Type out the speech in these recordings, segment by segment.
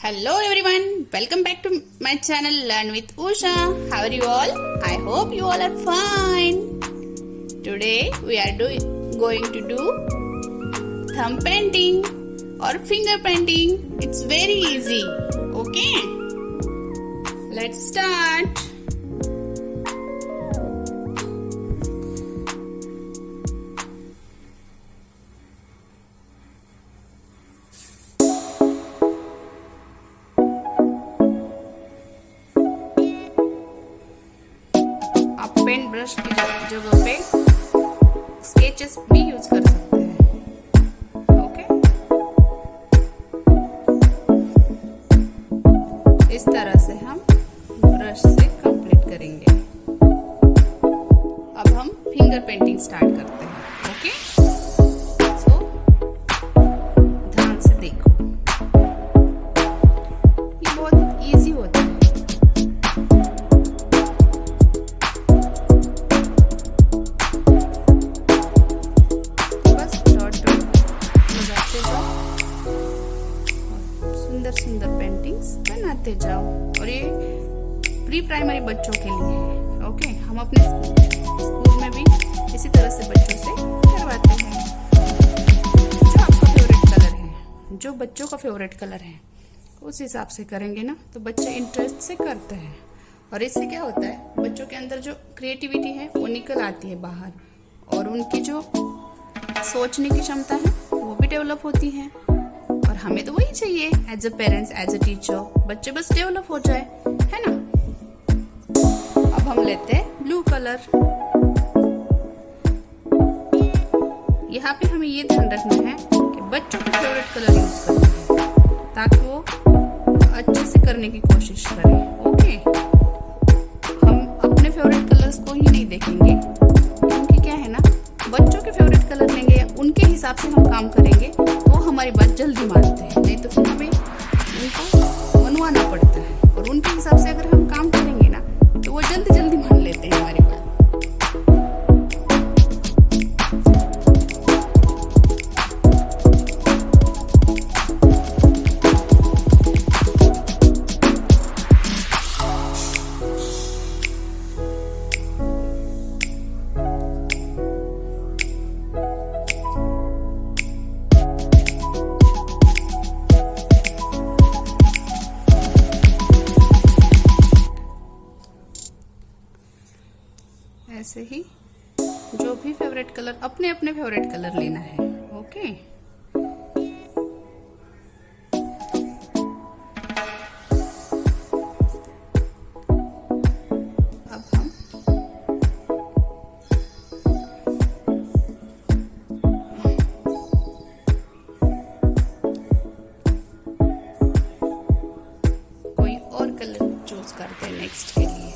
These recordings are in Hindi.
Hello everyone, welcome back to my channel Learn with Usha. How are you all? I hope you all are fine. Today we are going to do thumb painting or finger painting. It's very easy. Okay? Let's start. आप पेंट ब्रश की जगह पे स्केचेस भी यूज कर सकते हैं। ओके, इस तरह से हम ब्रश से कंप्लीट करेंगे। अब हम फिंगर पेंटिंग स्टार्ट करते हैं। ओके, सो ध्यान से देखो, ये बहुत इजी होता है। सुंदर सुंदर पेंटिंग्स बनाते जाओ और ये प्री प्राइमरी बच्चों के लिए है। ओके, हम अपने स्कूल में भी इसी तरह से बच्चों से करवाते हैं। जो आपका फेवरेट कलर है, जो बच्चों का फेवरेट कलर है, उस हिसाब से करेंगे ना तो बच्चे इंटरेस्ट से करते हैं। और इससे क्या होता है, बच्चों के अंदर जो क्रिएटिविटी है वो निकल आती है बाहर, और उनकी जो सोचने की क्षमता है वो भी डेवलप होती है। और हमें तो वही चाहिए as a parents, as a teacher, बच्चे बस डेवलप हो जाए, है ना। अब हम लेते हैं ब्लू कलर। यहाँ पे हमें ये ध्यान रखना है कि बच्चों का फेवरेट कलर यूज करना है ताकि वो अच्छे से करने की कोशिश करें। ओके, हम अपने फेवरेट कलर्स को ही नहीं देखेंगे, क्योंकि क्या है ना, बच्चों के फेवरेट कलर लेंगे या उनके हिसाब से हम काम करेंगे तो हमारी बात जल्दी मानते हैं, नहीं तो फिर हमें उनको मनवाना पड़ता है। और उनके हिसाब से अगर हम काम करेंगे ना तो वो जल्दी जल्दी मान लेते हैं हमारी बात। ऐसे ही जो भी फेवरेट कलर, अपने अपने फेवरेट कलर लेना है। ओके, अब हम कोई और कलर चूज करते हैं नेक्स्ट के लिए।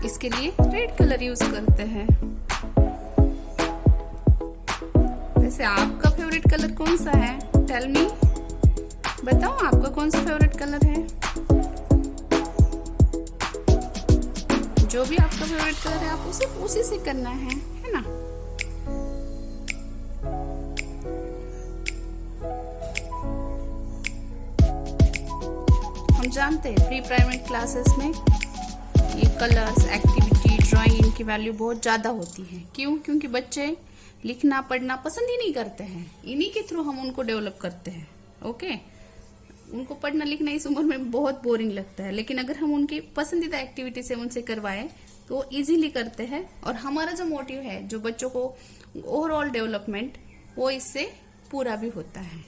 इसके लिए रेड कलर यूज करते हैं। वैसे आपका फेवरेट कलर कौन सा है? टेल मी, बताओ आपका कौन सा फेवरेट कलर है? जो भी आपका फेवरेट कलर है आप उसी से करना है ना। हम जानते हैं प्री प्राइमरी क्लासेस में ये कलर्स, एक्टिविटी, ड्राइंग, इनकी वैल्यू बहुत ज्यादा होती है। क्यों? क्योंकि बच्चे लिखना पढ़ना पसंद ही नहीं करते हैं। इन्हीं के थ्रू हम उनको डेवलप करते हैं। ओके, उनको पढ़ना लिखना इस उम्र में बहुत बोरिंग लगता है, लेकिन अगर हम उनकी पसंदीदा एक्टिविटी से उनसे करवाएं तो वो इजीली करते हैं। और हमारा जो मोटिव है, जो बच्चों को ओवरऑल डेवलपमेंट, वो इससे पूरा भी होता है।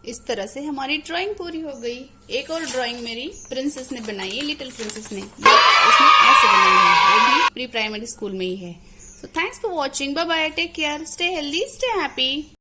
इस तरह से हमारी ड्राइंग पूरी हो गई। एक और ड्राइंग मेरी प्रिंसेस ने बनाई है, लिटिल प्रिंसेस ने। उसने ऐसे बनाई है, वो भी प्री प्राइमरी स्कूल में ही है। So thanks for watching, bye bye, take care, stay healthy, stay happy.